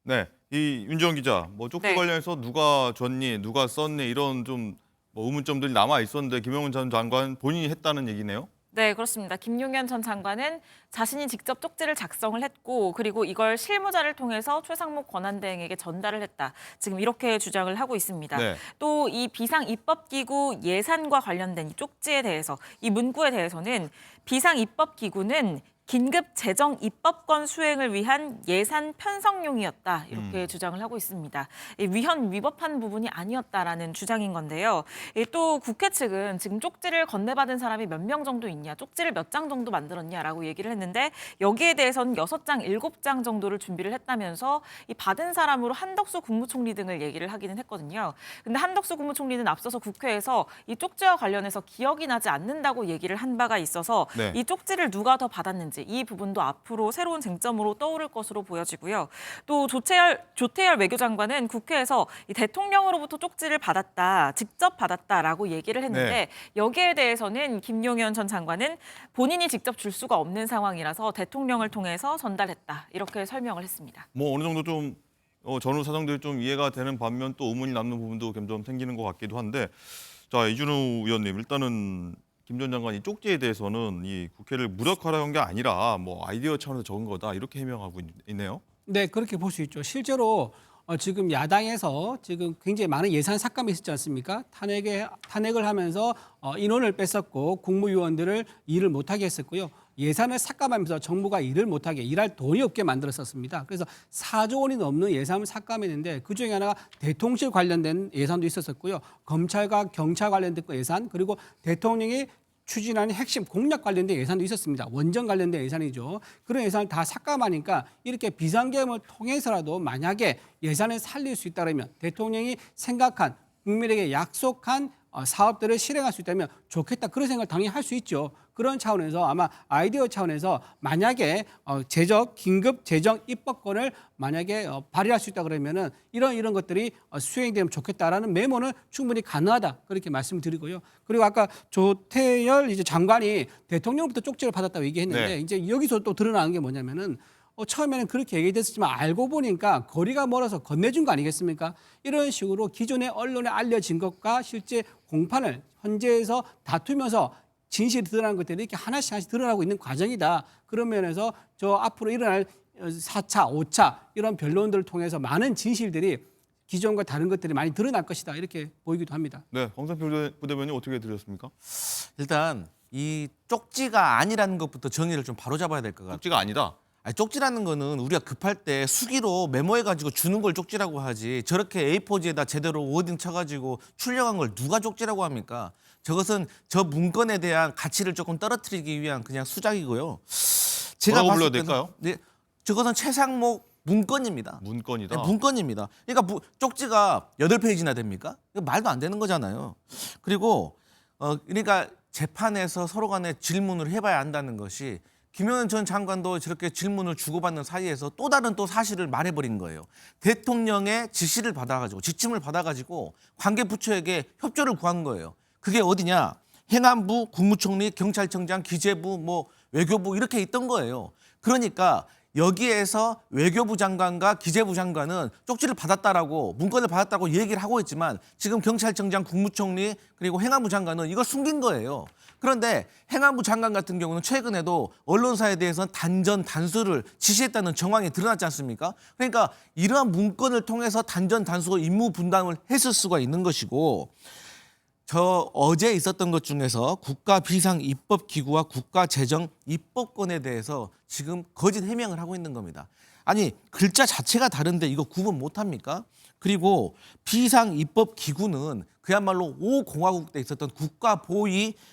네, 이 윤지원 기자, 뭐 쪽지 네. 관련해서 누가 줬니, 누가 썼니 이런 좀 뭐 의문점들이 남아 있었는데 김용현 전 장관 본인이 했다는 얘기네요. 네, 그렇습니다. 김용현 전 장관은 자신이 직접 쪽지를 작성을 했고 그리고 이걸 실무자를 통해서 최상목 권한대행에게 전달을 했다. 지금 이렇게 주장을 하고 있습니다. 네. 또 이 비상입법기구 예산과 관련된 이 쪽지에 대해서 이 문구에 대해서는 비상입법기구는 긴급 재정 입법권 수행을 위한 예산 편성용이었다 이렇게 주장을 하고 있습니다. 위헌 위법한 부분이 아니었다라는 주장인 건데요. 또 국회 측은 지금 쪽지를 건네받은 사람이 몇 명 정도 있냐, 쪽지를 몇 장 정도 만들었냐라고 얘기를 했는데 여기에 대해서는 6장, 7장 정도를 준비를 했다면서 이 받은 사람으로 한덕수 국무총리 등을 얘기를 하기는 했거든요. 근데 한덕수 국무총리는 앞서서 국회에서 이 쪽지와 관련해서 기억이 나지 않는다고 얘기를 한 바가 있어서 네. 이 쪽지를 누가 더 받았는지 이 부분도 앞으로 새로운 쟁점으로 떠오를 것으로 보여지고요. 또 조태열 외교장관은 국회에서 이 대통령으로부터 쪽지를 받았다, 직접 받았다라고 얘기를 했는데 네. 여기에 대해서는 김용현 전 장관은 본인이 직접 줄 수가 없는 상황이라서 대통령을 통해서 전달했다 이렇게 설명을 했습니다. 뭐 어느 정도 좀 전후 사정들이 좀 이해가 되는 반면 또 의문이 남는 부분도 점점 생기는 것 같기도 한데 자 이준우 의원님 일단은 김 전 장관이 쪽지에 대해서는 이 국회를 무력화한 게 아니라 뭐 아이디어 차원에서 적은 거다 이렇게 해명하고 있네요. 네, 그렇게 볼 수 있죠. 실제로 지금 야당에서 지금 굉장히 많은 예산 삭감이 있었지 않습니까? 탄핵을 하면서 인원을 뺐었고 국무위원들을 일을 못하게 했었고요. 예산을 삭감하면서 정부가 일을 못하게 일할 돈이 없게 만들었었습니다. 그래서 4조 원이 넘는 예산을 삭감했는데 그중에 하나가 대통령 관련된 예산도 있었었고요. 검찰과 경찰 관련된 예산 그리고 대통령이 추진하는 핵심 공약 관련된 예산도 있었습니다. 원전 관련된 예산이죠. 그런 예산을 다 삭감하니까 이렇게 비상계엄을 통해서라도 만약에 예산을 살릴 수 있다면 대통령이 생각한 국민에게 약속한 사업들을 실행할 수 있다면 좋겠다. 그런 생각을 당연히 할 수 있죠. 그런 차원에서 아마 아이디어 차원에서 만약에 긴급 재정 입법권을 만약에 발휘할 수 있다 그러면은 이런 것들이 수행되면 좋겠다라는 메모는 충분히 가능하다 그렇게 말씀드리고요. 그리고 아까 조태열 장관이 대통령부터 쪽지를 받았다고 얘기했는데 네. 이제 여기서 또 드러나는 게 뭐냐면은 처음에는 그렇게 얘기됐었지만 알고 보니까 거리가 멀어서 건네준 거 아니겠습니까? 이런 식으로 기존의 언론에 알려진 것과 실제 공판을 현재에서 다투면서 진실이 드러나는 것들이 이렇게 하나씩 드러나고 있는 과정이다. 그런 면에서 저 앞으로 일어날 4차, 5차 이런 변론들을 통해서 많은 진실들이 기존과 다른 것들이 많이 드러날 것이다. 이렇게 보이기도 합니다. 네, 황선표 부대변인 어떻게 들으셨습니까? 일단 이 쪽지가 아니라는 것부터 정의를 좀 바로잡아야 될 것 같아요. 쪽지가 아니다. 아니, 쪽지라는 거는 우리가 급할 때 수기로 메모해가지고 주는 걸 쪽지라고 하지 저렇게 A4지에다 제대로 워딩 쳐가지고 출력한 걸 누가 쪽지라고 합니까? 저것은 저 문건에 대한 가치를 조금 떨어뜨리기 위한 그냥 수작이고요. 제가 뭐라고 봤을 불러야 때는 될까요? 네, 저것은 최상목 문건입니다. 문건이다. 네, 문건입니다. 그러니까 쪽지가 8페이지나 됩니까? 이거 말도 안 되는 거잖아요. 그리고 그러니까 재판에서 서로 간에 질문을 해봐야 한다는 것이 김용현 전 장관도 저렇게 질문을 주고받는 사이에서 또 다른 또 사실을 말해버린 거예요. 대통령의 지시를 받아가지고 지침을 받아가지고 관계 부처에게 협조를 구한 거예요. 그게 어디냐? 행안부, 국무총리, 경찰청장, 기재부, 뭐 외교부 이렇게 있던 거예요. 그러니까 여기에서 외교부 장관과 기재부 장관은 쪽지를 받았다라고 문건을 받았다고 얘기를 하고 있지만 지금 경찰청장, 국무총리 그리고 행안부 장관은 이걸 숨긴 거예요. 그런데 행안부 장관 같은 경우는 최근에도 언론사에 대해서는 단전 단수를 지시했다는 정황이 드러났지 않습니까? 그러니까 이러한 문건을 통해서 단전 단수 임무 분담을 했을 수가 있는 것이고 저 어제 있었던 것 중에서 국가비상입법기구와 국가재정입법권에 대해서 지금 거짓 해명을 하고 있는 겁니다. 아니 글자 자체가 다른데 이거 구분 못합니까? 그리고 비상입법기구는 그야말로 5공화국 때 있었던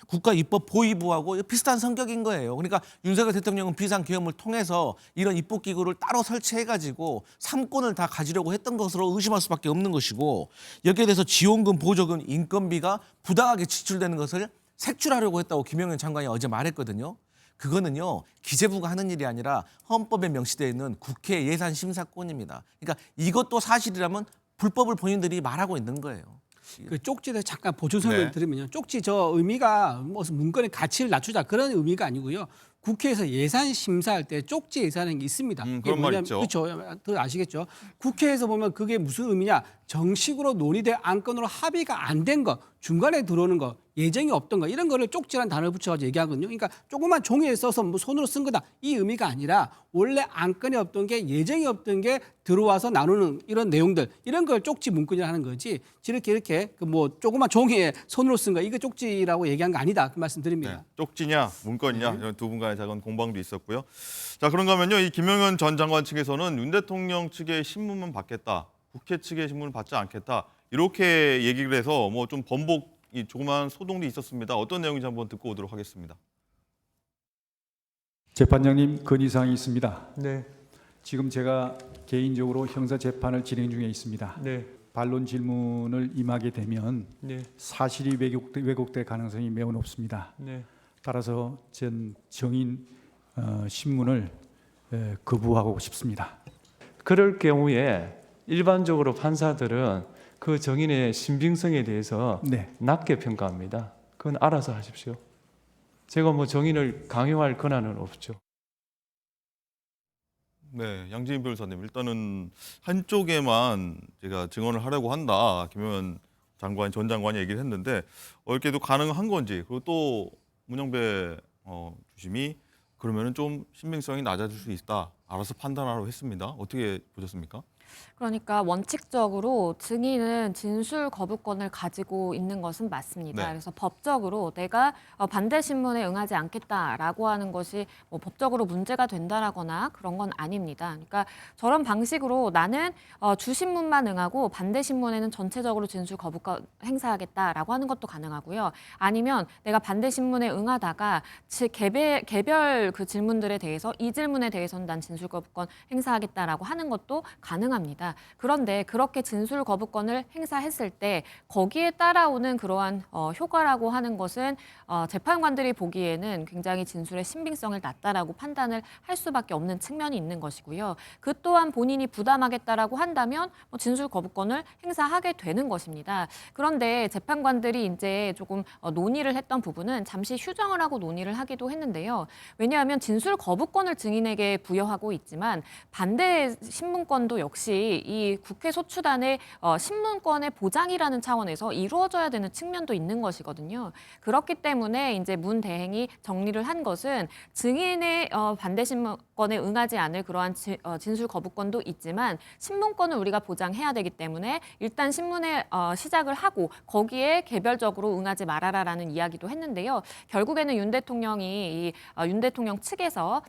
국가입법보위부하고 비슷한 성격인 거예요. 그러니까 윤석열 대통령은 비상계엄을 통해서 이런 입법기구를 따로 설치해가지고 3권을 다 가지려고 했던 것으로 의심할 수밖에 없는 것이고 여기에 대해서 지원금, 보조금, 인건비가 부당하게 지출되는 것을 색출하려고 했다고 김용현 장관이 어제 말했거든요. 그거는요 기재부가 하는 일이 아니라 헌법에 명시되어 있는 국회 예산심사권입니다. 그러니까 이것도 사실이라면 불법을 본인들이 말하고 있는 거예요. 그 쪽지에 잠깐 보충 설명을 네. 드리면요. 쪽지 저 의미가 무슨 문건의 가치를 낮추자 그런 의미가 아니고요. 국회에서 예산 심사할 때 쪽지 예산이 있습니다. 그런 말 있죠. 그렇죠. 더 아시겠죠. 국회에서 보면 그게 무슨 의미냐. 정식으로 논의된 안건으로 합의가 안 된 거, 중간에 들어오는 거, 예정이 없던 거 이런 거를 쪽지라는 단어를 붙여가지고 얘기하거든요. 그러니까 조그만 종이에 써서 뭐 손으로 쓴 거다 이 의미가 아니라 원래 안건이 없던 게 예정이 없던 게 들어와서 나누는 이런 내용들 이런 걸 쪽지 문건이라 하는 거지. 이렇게 그 뭐 조그만 종이에 손으로 쓴 거 이거 쪽지라고 얘기한 거 아니다 그 말씀드립니다. 네. 쪽지냐 문건이냐 이런 두 분 간의 작은 공방도 있었고요. 자 그런가 하면요. 이 김용현 전 장관 측에서는 윤 대통령 측의 신문만 받겠다. 국회 측의 신문을 받지 않겠다. 이렇게 얘기를 해서 뭐 좀 번복이 조그만 소동도 있었습니다. 어떤 내용인지 한번 듣고 오도록 하겠습니다. 재판장님 건의사항이 있습니다. 네, 지금 제가 개인적으로 형사 재판을 진행 중에 있습니다. 네, 반론 질문을 임하게 되면 네, 사실이 왜곡될 가능성이 매우 높습니다. 네. 따라서 전 정인 신문을 거부하고 싶습니다. 그럴 경우에 일반적으로 판사들은 그 정인의 신빙성에 대해서 네. 낮게 평가합니다. 그건 알아서 하십시오. 제가 뭐 정인을 강요할 권한은 없죠. 네, 양지인 변호사님 일단은 한쪽에만 제가 증언을 하려고 한다. 김용현 장관 전 장관이 얘기를 했는데 이렇게도 가능한 건지 그리고 또 문영배 주심이 그러면은 좀 신빙성이 낮아질 수 있다. 알아서 판단하라고 했습니다. 어떻게 보셨습니까? 그러니까 원칙적으로 증인은 진술 거부권을 가지고 있는 것은 맞습니다. 네. 그래서 법적으로 내가 반대 신문에 응하지 않겠다라고 하는 것이 뭐 법적으로 문제가 된다라거나 그런 건 아닙니다. 그러니까 저런 방식으로 나는 주신문만 응하고 반대 신문에는 전체적으로 진술 거부권 행사하겠다라고 하는 것도 가능하고요. 아니면 내가 반대 신문에 응하다가 개별 그 질문들에 대해서 이 질문에 대해서는 난 진술 거부권 행사하겠다라고 하는 것도 가능합니다. 그런데 그렇게 진술 거부권을 행사했을 때 거기에 따라오는 그러한 효과라고 하는 것은 재판관들이 보기에는 굉장히 진술의 신빙성을 낮다라고 판단을 할 수밖에 없는 측면이 있는 것이고요. 그 또한 본인이 부담하겠다라고 한다면 진술 거부권을 행사하게 되는 것입니다. 그런데 재판관들이 이제 조금 논의를 했던 부분은 잠시 휴정을 하고 논의를 하기도 했는데요. 왜냐하면 진술 거부권을 증인에게 부여하고 있지만 반대 신문권도 역시 이 국회 소추단의 신문권의 보장이라는 차원에서 이루어져야 되는 측면도 있는 것이거든요. 그렇기 때문에 이제 문 대행이 정리를 한 것은 증인의 반대 신문권에 응하지 않을 그러한 진술 거부권도 있지만 신문권을 우리가 보장해야 되기 때문에 일단 신문에 시작을 하고 거기에 개별적으로 응하지 말아라라는 이야기도 했는데요. 결국에는 윤 대통령이 윤 대통령 측에서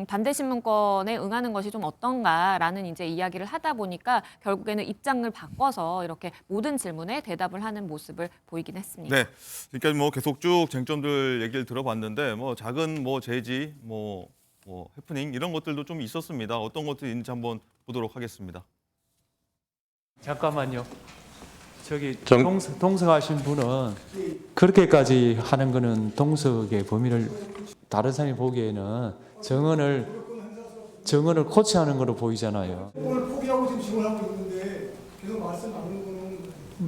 반대 신문권에 응하는 것이 좀 어떤가라는 이제 이야기를 하다 보니까 결국에는 입장을 바꿔서 이렇게 모든 질문에 대답을 하는 모습을 보이긴 했습니다. 네, 그러니까 뭐 계속 쭉 쟁점들 얘기를 들어봤는데 뭐 작은 뭐 제지 뭐 뭐 해프닝 이런 것들도 좀 있었습니다. 어떤 것들이 있는지 한번 보도록 하겠습니다. 잠깐만요. 저기 동석하신 분은 그렇게까지 하는 거는 동석의 범위를 다른 사람이 보기에는 정언을 코치하는 거로 보이잖아요. 오늘 포기하고 지금 지원하고 있는데 계속 말씀 안 하는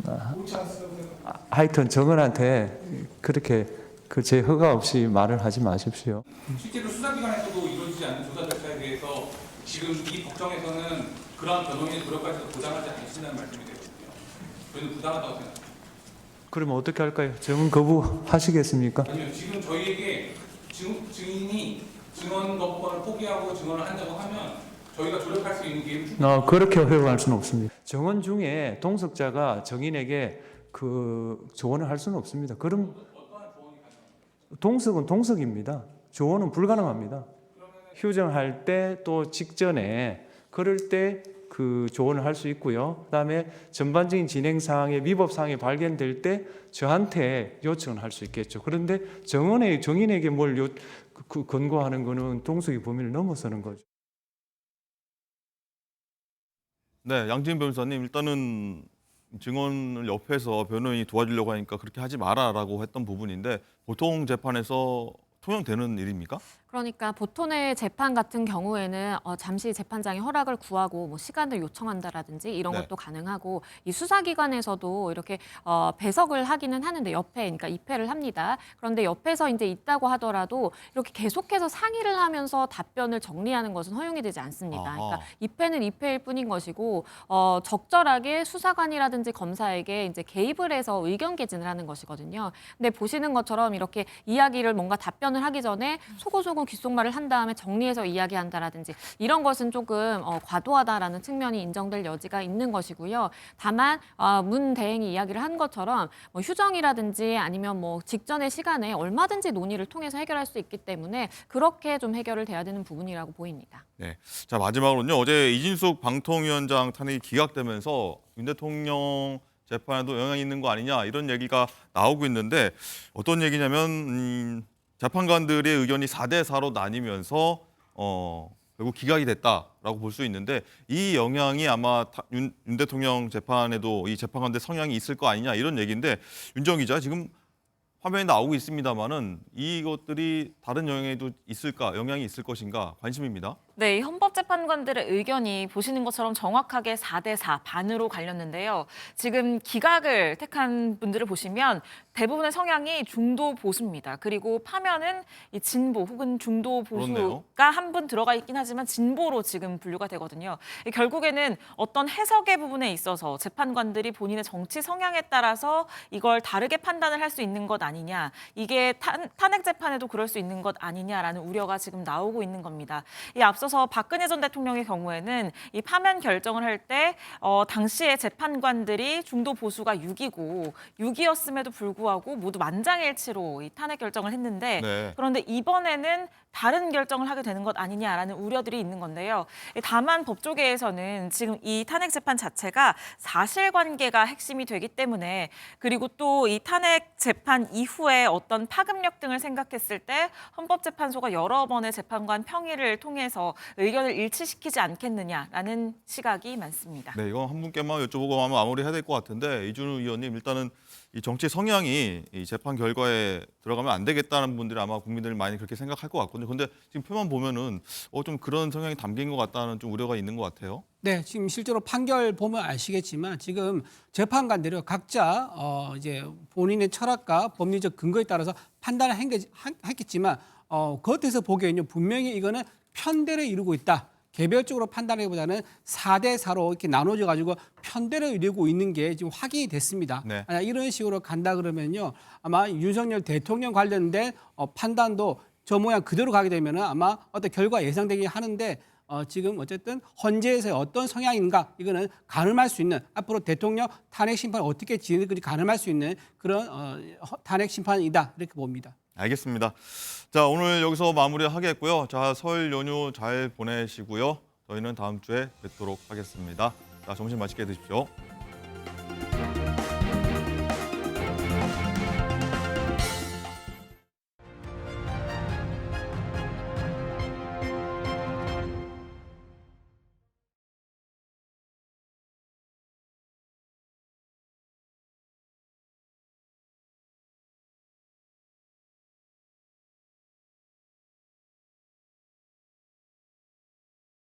거는 옳지 않습니다. 하여튼 정언한테 그렇게 제 허가 없이 말을 하지 마십시오. 실제로 수사기관에서도 이루어지지 않는 조사 절차에 대해서 지금 이 법정에서는 그러한 변호인의 노력까지도 보장하지 않으신다는 말씀이 되거든요. 저희는 부당하다고 생각합니다. 그러면 어떻게 할까요? 정언 거부하시겠습니까? 아니요, 지금 저희에게 증인이 증언 거부권을 포기하고 증언을 한다고 하면 저희가 조력할 수 있는 기회를 그렇게 허용할 수는 없습니다. 정언 중에 동석자가 정인에게 조언을 할 수는 없습니다. 그럼 동석은 동석입니다. 조언은 불가능합니다. 휴정할 때 또 직전에 그럴 때 그 조언을 할 수 있고요. 그다음에 전반적인 진행 사항에 위법 사항이 발견될 때 저한테 요청을 할 수 있겠죠. 그런데 정인에게 뭘 권고하는 거는 동석의 범위를 넘어서는 거죠. 네, 양지은 변호사님 일단은 증언을 옆에서 변호인이 도와주려고 하니까 그렇게 하지 마라라고 했던 부분인데 보통 재판에서 통용되는 일입니까? 그러니까 보통의 재판 같은 경우에는 잠시 재판장의 허락을 구하고 뭐 시간을 요청한다라든지 이런 네. 것도 가능하고 이 수사기관에서도 이렇게 배석을 하기는 하는데 그러니까 입회를 합니다. 그런데 옆에서 이제 있다고 하더라도 이렇게 계속해서 상의를 하면서 답변을 정리하는 것은 허용이 되지 않습니다. 아하. 그러니까 입회는 입회일 뿐인 것이고 적절하게 수사관이라든지 검사에게 이제 개입을 해서 의견 개진을 하는 것이거든요. 근데 보시는 것처럼 이렇게 이야기를 뭔가 답변을 하기 전에 소고소고 귓속말을 한 다음에 정리해서 이야기한다라든지 이런 것은 조금 과도하다라는 측면이 인정될 여지가 있는 것이고요. 다만 문 대행이 이야기를 한 것처럼 뭐 휴정이라든지 아니면 뭐 직전의 시간에 얼마든지 논의를 통해서 해결할 수 있기 때문에 그렇게 좀 해결을 돼야 되는 부분이라고 보입니다. 네. 자, 마지막으로는요. 어제 이진숙 방통위원장 탄핵이 기각되면서 윤 대통령 재판에도 영향이 있는 거 아니냐 이런 얘기가 나오고 있는데 어떤 얘기냐면 재판관들의 의견이 4대4로 나뉘면서 결국 기각이 됐다라고 볼 수 있는데 이 영향이 아마 윤 대통령 재판에도 이 재판관들 성향이 있을 거 아니냐 이런 얘기인데 윤정 기자 지금 화면에 나오고 있습니다만은 이것들이 다른 영향이 있을 것인가 관심입니다. 네, 이 헌법재판관들의 의견이 보시는 것처럼 정확하게 4대4 반으로 갈렸는데요. 지금 기각을 택한 분들을 보시면 대부분의 성향이 중도 보수입니다. 그리고 파면은 이 진보 혹은 중도 보수가 한 분 들어가 있긴 하지만 진보로 지금 분류가 되거든요. 결국에는 어떤 해석의 부분에 있어서 재판관들이 본인의 정치 성향에 따라서 이걸 다르게 판단을 할 수 있는 것 아니냐. 이게 탄핵 재판에도 그럴 수 있는 것 아니냐라는 우려가 지금 나오고 있는 겁니다. 이 앞서서 박근혜 전 대통령의 경우에는 이 파면 결정을 할 때 당시에 재판관들이 중도 보수가 6이고 6이었음에도 불구하고 모두 만장일치로 이 탄핵 결정을 했는데 네. 그런데 이번에는 다른 결정을 하게 되는 것 아니냐라는 우려들이 있는 건데요. 다만 법조계에서는 지금 이 탄핵 재판 자체가 사실관계가 핵심이 되기 때문에 그리고 또 이 탄핵 재판 이후에 어떤 파급력 등을 생각했을 때 헌법재판소가 여러 번의 재판관 평의를 통해서 의견을 일치시키지 않겠느냐라는 시각이 많습니다. 네, 이건 한 분께만 여쭤보고 아마 마무리해야 될 것 같은데 이준우 의원님 일단은 이 정치 성향이 이 재판 결과에 들어가면 안 되겠다는 분들이 아마 국민들이 많이 그렇게 생각할 것 같거든요. 근데 지금 표만 보면은 좀 그런 성향이 담긴 것 같다는 좀 우려가 있는 것 같아요. 네, 지금 실제로 판결 보면 아시겠지만 지금 재판관들이 각자 이제 본인의 철학과 법리적 근거에 따라서 판단을 했겠지만 겉에서 보기에는 분명히 이거는 편대를 이루고 있다. 개별적으로 판단하기보다는 4대4로 이렇게 나눠져 가지고 편대를 이루고 있는 게 지금 확인이 됐습니다. 네. 이런 식으로 간다 그러면요. 아마 윤석열 대통령 관련된 판단도 저 모양 그대로 가게 되면 아마 어떤 결과 예상되긴 하는데 지금 어쨌든 헌재에서의 어떤 성향인가 이거는 가늠할 수 있는 앞으로 대통령 탄핵 심판 어떻게 진행될지 가늠할 수 있는 그런 탄핵 심판이다 이렇게 봅니다. 알겠습니다. 자, 오늘 여기서 마무리하겠고요. 자, 설 연휴 잘 보내시고요. 저희는 다음 주에 뵙도록 하겠습니다. 자, 점심 맛있게 드십시오.